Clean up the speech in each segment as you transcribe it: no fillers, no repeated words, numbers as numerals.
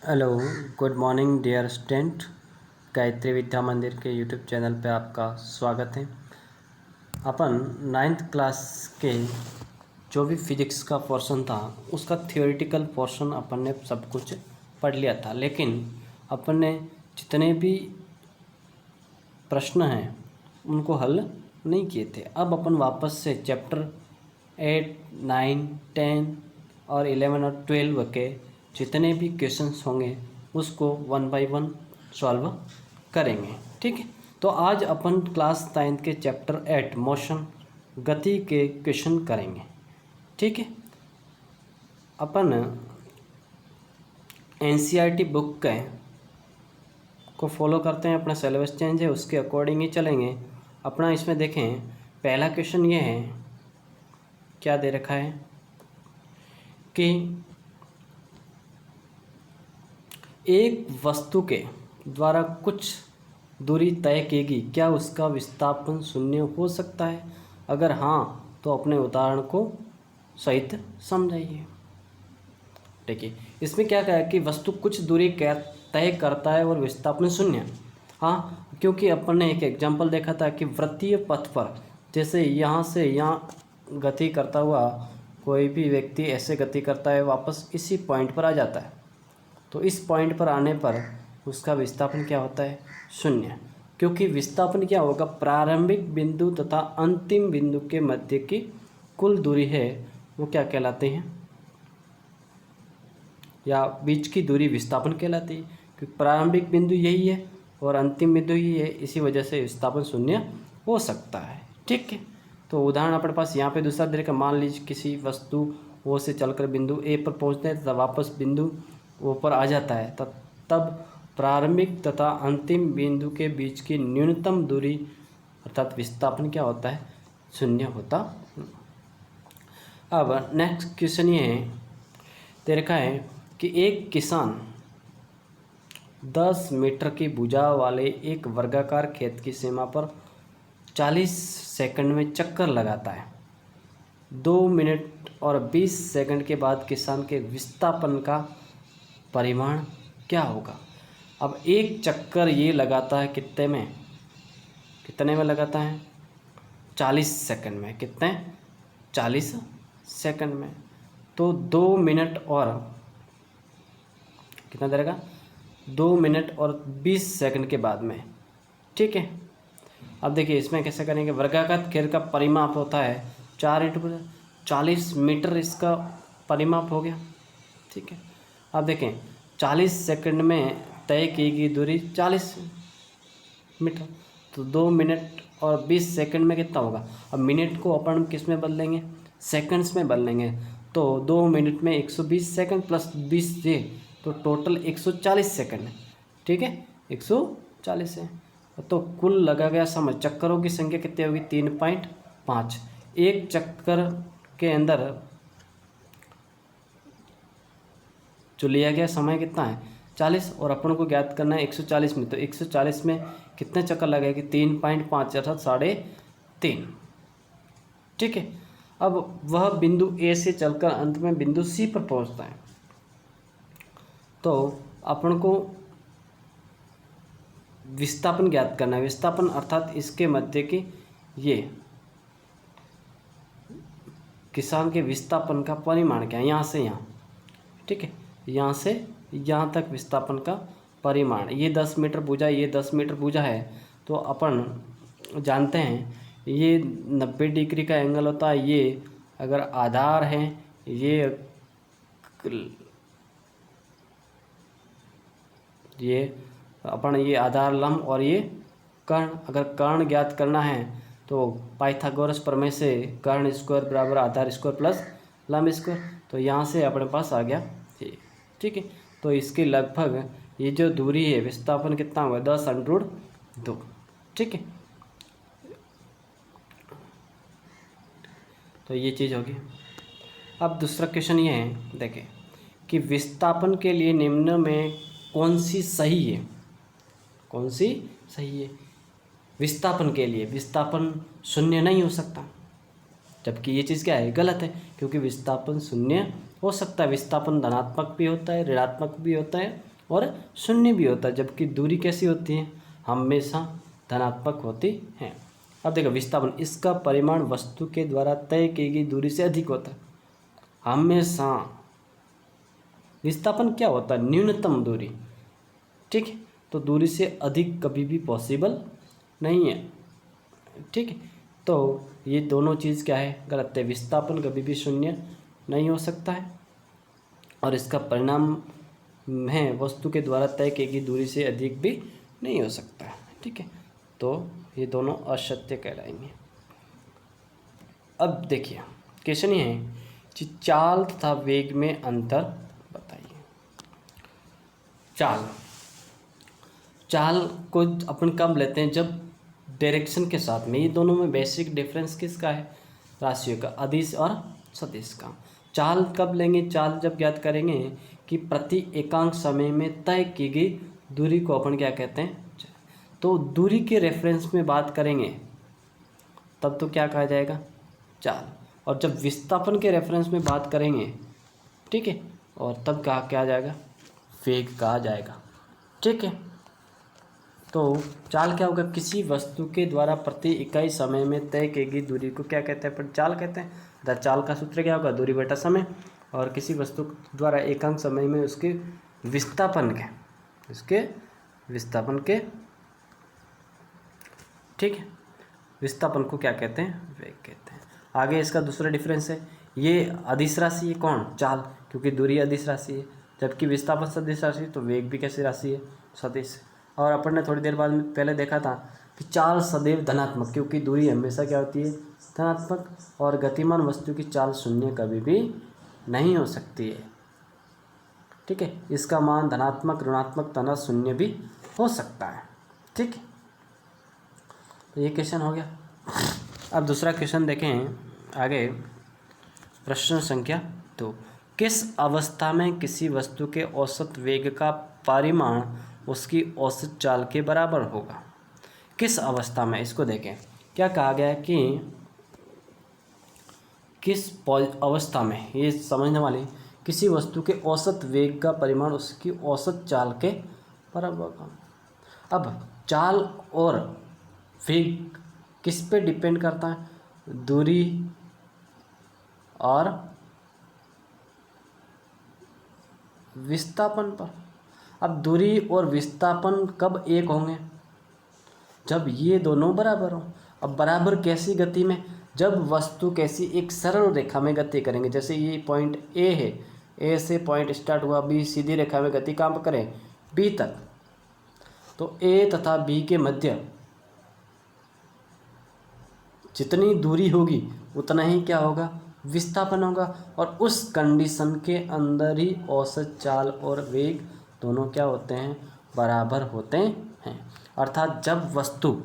Hello, good morning dear student. Gayatri Vidya Mandir के YouTube channel पे आपका स्वागत है। अपन नाइन्थ क्लास के जो भी फिजिक्स का पोर्शन था उसका थियोरेटिकल पोर्शन अपन ने सब कुछ पढ़ लिया था, लेकिन अपन ने जितने भी प्रश्न हैं उनको हल नहीं किए थे। अब अपन वापस से चैप्टर 8, 9, 10 और 11 और 12 के जितने भी क्वेश्चंस होंगे उसको 1 बाय 1 सॉल्व करेंगे। ठीक है, तो आज अपन क्लास 9 के चैप्टर 8 मोशन गति के क्वेश्चन करेंगे। ठीक है, अपन एनसीईआरटी बुक के को फॉलो करते हैं। अपना सिलेबस चेंज है, उसके अकॉर्डिंग ही चलेंगे। अपना इसमें देखें, पहला क्वेश्चन ये है, क्या दे रखा है कि एक वस्तु के द्वारा कुछ दूरी तय कीगी, क्या उसका विस्थापन शून्य हो सकता है? अगर हाँ तो अपने उदाहरण को सहित समझाइए। देखिए, इसमें क्या कहा है कि वस्तु कुछ दूरी तय करता है और विस्थापन शून्य। हाँ, क्योंकि अपन ने एक एग्जाम्पल देखा था कि वृत्तीय पथ पर जैसे यहाँ से यहाँ गति करता हुआ कोई भी व्यक्ति ऐसे गति करता है, वापस इसी पॉइंट पर आ जाता है, तो इस पॉइंट पर आने पर उसका विस्थापन क्या होता है? शून्य। क्योंकि विस्थापन क्या होगा? प्रारंभिक बिंदु तथा अंतिम बिंदु के मध्य की कुल दूरी है, वो क्या कहलाते हैं, या बीच की दूरी विस्थापन कहलाती है। क्योंकि प्रारंभिक बिंदु यही है और अंतिम बिंदु यही है, इसी वजह से विस्थापन शून्य हो सकता है। ठीक है, तो उदाहरण अपने पास यहाँ पे दूसरा दे रखा। मान लीजिए किसी वस्तु ओ से चलकर बिंदु ए पर पहुँचते हैं तथा वापस बिंदु ओ पर आ जाता है, तब प्रारंभिक तथा अंतिम बिंदु के बीच की न्यूनतम दूरी अर्थात विस्थापन क्या होता है? शून्य होता। अब नेक्स्ट क्वेश्चन ये है, दे रखा है कि एक किसान 10 मीटर की भुजा वाले एक वर्गाकार खेत की सीमा पर 40 सेकंड में चक्कर लगाता है। 2 मिनट और 20 सेकंड के बाद किसान के विस्थापन का परिमाण क्या होगा? अब एक चक्कर ये लगाता है कितने में लगाता है? 40 सेकंड में। कितने? 40 सेकंड में। तो 2 मिनट और कितना देगा? 2 मिनट और 20 सेकंड के बाद में। ठीक है, अब देखिए इसमें कैसे करेंगे। वर्गाकार खेल का परिमाप होता है 4 × 40 मीटर, इसका परिमाप हो गया। ठीक है, अब देखें 40 सेकंड में तय की गई दूरी 40 मीटर, तो 2 मिनट और 20 सेकंड में कितना होगा? अब मिनट को अपन किस में बदलेंगे? सेकंड्स में बदलेंगे। तो 2 मिनट में 120 सेकंड प्लस 20 ये, तो टोटल 140 सेकंड। ठीक है, 140 है, तो कुल लगा गया समय। चक्करों की संख्या कितनी होगी? 3.5। एक चक्कर के अंदर जो लिया गया समय कितना है? 40, और अपन को ज्ञात करना है 140 में, तो 140 में कितने चक्कर लगेगी? 3.5 अर्थात 3.5। ठीक है, अब वह बिंदु ए से चलकर अंत में बिंदु सी पर पहुंचता है, तो अपन को विस्थापन ज्ञात करना है। विस्थापन अर्थात इसके मध्य की ये किसान के विस्थापन का परिमाण क्या है? यहाँ से यहाँ, ठीक है, यहाँ से यहाँ तक विस्थापन का परिमाण। ये 10 मीटर भुजा, ये 10 मीटर भुजा है, तो अपन जानते हैं ये 90 डिग्री का एंगल होता है। ये अगर आधार है, ये अपन ये आधार लंब और ये कर्ण। अगर कर्ण ज्ञात करना है तो पाइथागोरस प्रमेय से कर्ण स्क्वायर बराबर आधार स्क्वायर प्लस लंब स्क्वायर, तो यहाँ से अपने पास आ गया ये। ठीक है, तो इसके लगभग ये जो दूरी है, विस्थापन कितना होगा? 10√2। ठीक है, तो ये चीज़ होगी। अब दूसरा क्वेश्चन ये है, देखें कि विस्थापन के लिए निम्न में कौन सी सही है? कौन सी सही है? विस्थापन के लिए विस्थापन शून्य नहीं हो सकता, जबकि ये चीज़ क्या है? गलत है, क्योंकि विस्थापन शून्य हो सकता है। विस्थापन धनात्मक भी होता है, ऋणात्मक भी होता है और शून्य भी होता है, जबकि दूरी कैसी होती है, हमेशा धनात्मक होती है। अब देखो विस्थापन, इसका परिमाण वस्तु के द्वारा तय की गई दूरी से अधिक होता है। हमेशा विस्थापन क्या होता है, न्यूनतम दूरी, ठीक है। तो दूरी से अधिक कभी भी पॉसिबल नहीं है, ठीक है। तो ये दोनों चीज़ क्या है, गलत है। विस्थापन कभी भी शून्य नहीं हो सकता है, और इसका परिणाम है वस्तु के द्वारा तय की गई दूरी से अधिक भी नहीं हो सकता है, ठीक है। तो ये दोनों असत्य कहलाएंगे। अब देखिए क्वेश्चन ये है कि चाल तथा वेग में अंतर बताइए। चाल को अपन कब लेते हैं, जब डायरेक्शन के साथ में, ये दोनों में बेसिक डिफरेंस किसका है, राशियों का, अदिश और सदिश का। चाल कब लेंगे, चाल जब ज्ञात करेंगे कि प्रति एकांक समय में तय की गई दूरी को अपन क्या कहते हैं, तो दूरी के रेफरेंस में बात करेंगे तब तो क्या कहा जाएगा, चाल। और जब विस्थापन के रेफरेंस में बात करेंगे, ठीक है, और तब क्या आ जाएगा, वेग कहा जाएगा, ठीक है। तो चाल क्या होगा, किसी वस्तु के द्वारा प्रति इकाई समय में तय की गई दूरी को क्या कहते हैं, पर चाल कहते हैं। अर्थात चाल का सूत्र क्या होगा, दूरी बटा समय, और किसी वस्तु द्वारा एकांक समय में उसके विस्थापन के ठीक है, विस्थापन को क्या कहते हैं, वेग कहते हैं। आगे इसका दूसरा डिफरेंस है, ये अदिश राशि है, कौन, चाल, क्योंकि दूरी अदिश राशि है, जबकि विस्थापन सदिश राशि, तो वेग भी कैसी राशि है, सदिश। और अपन ने थोड़ी देर बाद पहले देखा था कि चाल सदैव धनात्मक, क्योंकि दूरी हमेशा क्या होती है, धनात्मक, और गतिमान वस्तु की चाल शून्य कभी भी नहीं हो सकती है, ठीक है। इसका मान धनात्मक, ऋणात्मक तथा शून्य भी हो सकता है, ठीक है। तो ये क्वेश्चन हो गया। अब दूसरा क्वेश्चन देखें आगे, प्रश्न संख्या 2। किस अवस्था में किसी वस्तु के औसत वेग का परिमाण उसकी औसत चाल के बराबर होगा। किस अवस्था में, इसको देखें, क्या कहा गया है कि किस अवस्था में, ये समझने वाली, किसी वस्तु के औसत वेग का परिमाण उसकी औसत चाल के बराबर होगा। अब चाल और वेग किस पे डिपेंड करता है, दूरी और विस्थापन पर। अब दूरी और विस्थापन कब एक होंगे, जब ये दोनों बराबर हों। अब बराबर कैसी गति में, जब वस्तु कैसी, एक सरल रेखा में गति करेंगे। जैसे ये पॉइंट ए है, ए से पॉइंट स्टार्ट हुआ, बी सीधी रेखा में गति कहाँ पर करें, बी तक, तो ए तथा बी के मध्य जितनी दूरी होगी उतना ही क्या होगा, विस्थापन होगा। और उस कंडीशन के अंदर ही औसत चाल और वेग दोनों क्या होते हैं, बराबर होते हैं। अर्थात जब वस्तु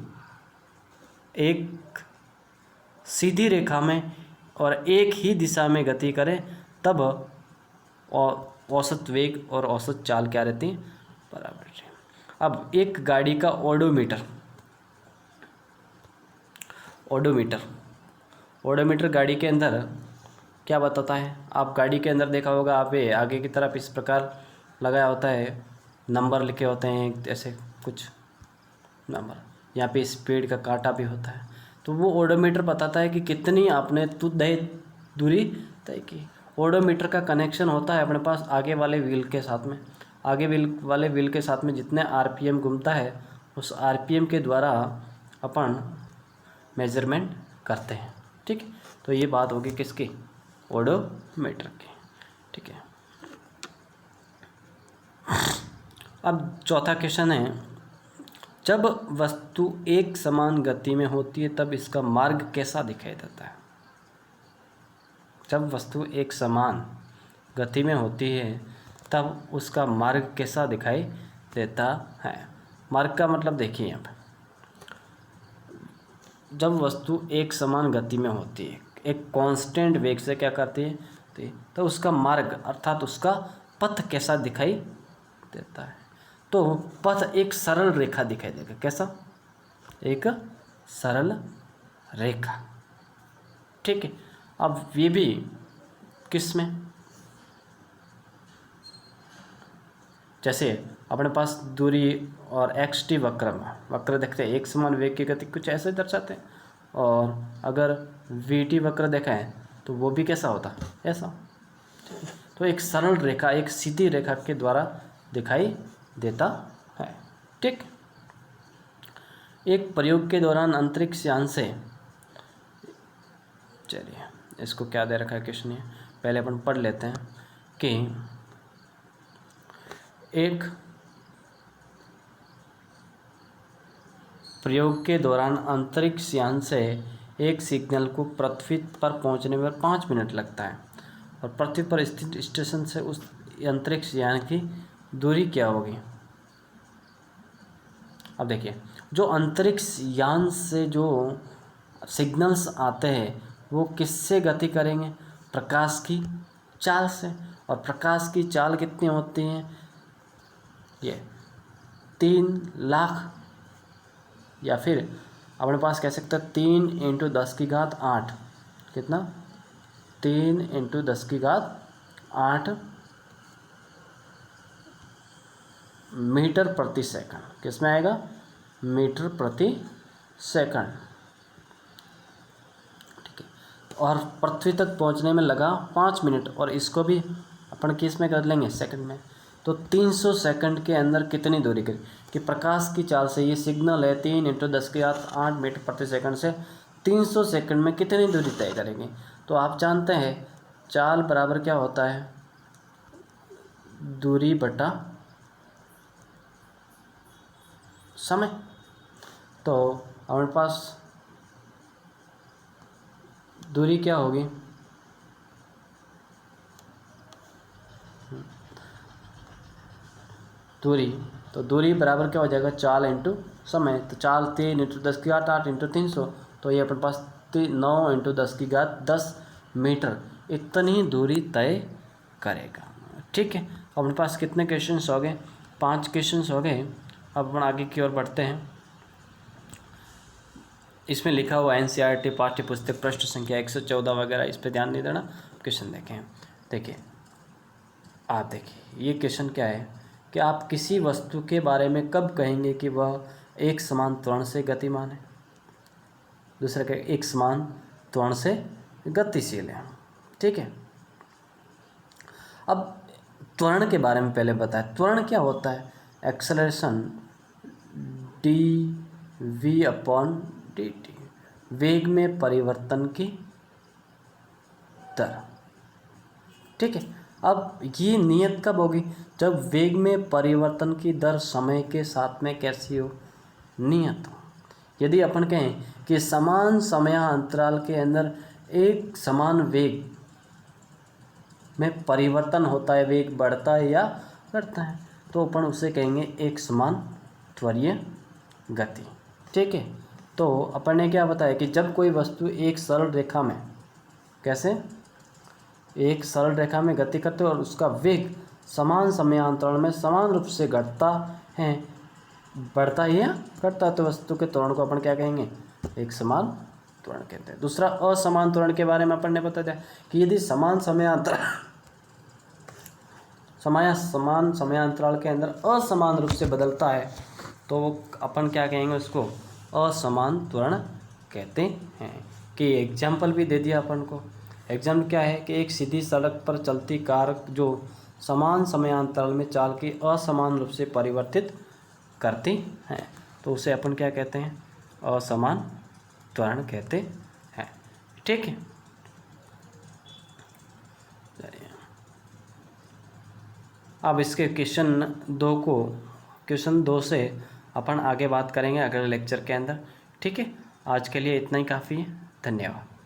एक सीधी रेखा में और एक ही दिशा में गति करे तब औसत वेग और औसत चाल क्या रहती हैं, बराबर है। अब एक गाड़ी का ओडोमीटर गाड़ी के अंदर क्या बताता है, आप गाड़ी के अंदर देखा होगा, आप ये आगे की तरफ इस प्रकार लगाया होता है, नंबर लिखे होते हैं, ऐसे कुछ नंबर, यहाँ पे स्पीड का कांटा भी होता है। तो वो ओडोमीटर बताता है कि कितनी आपने दूरी तय की। ओडोमीटर का कनेक्शन होता है अपने पास आगे वाले व्हील के साथ में, वाले व्हील के साथ में जितने आरपीएम घूमता है, उस आरपीएम के द्वारा अपन मेजरमेंट करते हैं, ठीक है। तो ये बात होगी किसकी, ओडोमीटर की, ठीक है। अब चौथा क्वेश्चन है, जब वस्तु एक समान गति में होती है तब इसका मार्ग कैसा दिखाई देता है। जब वस्तु एक समान गति में होती है तब उसका मार्ग कैसा दिखाई देता है। मार्ग का मतलब देखिए, यहाँ पे जब वस्तु एक समान गति में होती है, एक कांस्टेंट वेग से क्या करती है, तो उसका मार्ग अर्थात उसका पथ कैसा दिखाई देता है। तो पथ एक सरल रेखा दिखाई देगा, कैसा, एक सरल रेखा, ठीक है। अब ये भी किस में, जैसे अपने पास दूरी और एक्स टी वक्र देखते हैं, एक समान वेग की गति कुछ ऐसे दर्शाते हैं। और अगर वी टी वक्र देखा है तो वो भी कैसा होता, ऐसा। तो एक सरल रेखा, एक सीधी रेखा के द्वारा दिखाई देता है। ठीक। एक प्रयोग के दौरान अंतरिक्ष यान से, चलिए इसको क्या दे रखा है क्वेश्चन, ये पहले अपन पढ़ लेते हैं कि एक प्रयोग के दौरान अंतरिक्ष यान से एक सिग्नल को पृथ्वी पर पहुंचने में 5 मिनट लगता है और पृथ्वी पर स्थित स्टेशन से उस अंतरिक्ष यान की दूरी क्या होगी। अब देखिए, जो अंतरिक्ष यान से जो सिग्नल्स आते हैं वो किससे गति करेंगे, प्रकाश की चाल से। और प्रकाश की चाल कितनी होती है, ये 3 लाख, या फिर अपने पास कह सकते हैं 3 × 10⁸, कितना, 3 × 10⁸ मीटर प्रति सेकंड। किस में आएगा, मीटर प्रति सेकंड। ठीक है। और पृथ्वी तक पहुंचने में लगा 5 मिनट, और इसको भी अपन किस में कर लेंगे, सेकंड में। तो 300 सेकंड के अंदर कितनी दूरी करें, कि प्रकाश की चाल से ये सिग्नल है 3 × 10⁸ मीटर प्रति सेकंड से 300 सेकंड में कितनी दूरी तय करेंगे। तो आप जानते हैं चाल बराबर क्या होता है, दूरी बटा समय। तो हमारे पास दूरी क्या होगी, दूरी बराबर क्या हो जाएगा, चाल इंटू समय। तो चाल 3 × 10⁸ 8 × 300, तो ये अपने पास 9 × 10⁻10 मीटर इतनी दूरी तय करेगा। ठीक है। अपने पास कितने क्वेश्चंस हो गए, 5 क्वेश्चंस हो गए। अब अपन आगे की ओर बढ़ते हैं। इसमें लिखा हुआ NCERT पाठ्य पुस्तक पृष्ठ संख्या 114 वगैरह, इस पर ध्यान नहीं देना। क्वेश्चन देखें, देखिए आप देखिए ये क्वेश्चन क्या है कि आप किसी वस्तु के बारे में कब कहेंगे कि वह एक समान त्वरण से गतिमान है, दूसरा क्या, एक समान त्वरण से गतिशील है। ठीक है। अब त्वरण के बारे में पहले बताएं, त्वरण क्या होता है, एक्सेलरेशन dv/dt, वेग में परिवर्तन की दर। ठीक है। अब ये नियत कब होगी, जब वेग में परिवर्तन की दर समय के साथ में कैसी हो, नियत हो। यदि अपन कहें कि समान समयांतराल के अंदर एक समान वेग में परिवर्तन होता है, वेग बढ़ता है या घटता है, तो अपन उसे कहेंगे एक समान त्वरीय गति। ठीक है। तो अपन ने क्या बताया कि जब कोई वस्तु एक सरल रेखा में, कैसे, एक सरल रेखा में गति करते हैं और उसका वेग समान समयांतराल में समान रूप से घटता है, बढ़ता है या घटता है, तो वस्तु के त्वरण को अपन क्या कहेंगे, एक समान त्वरण कहते हैं। दूसरा असमान त्वरण के बारे में अपन ने बता दिया कि यदि समान समयांतराल के अंदर असमान रूप से बदलता है तो अपन क्या कहेंगे, उसको असमान त्वरण कहते हैं। कि एग्जाम्पल भी दे दिया अपन को। एग्जाम्पल क्या है कि एक सीधी सड़क पर चलती कार जो समान समयांतराल में चाल की असमान रूप से परिवर्तित करती हैं, तो उसे अपन क्या कहते हैं, असमान त्वरण कहते हैं। ठीक है। अब इसके क्वेश्चन 2 से अपन आगे बात करेंगे अगले लेक्चर के अंदर। ठीक है। आज के लिए इतना ही काफ़ी है। धन्यवाद।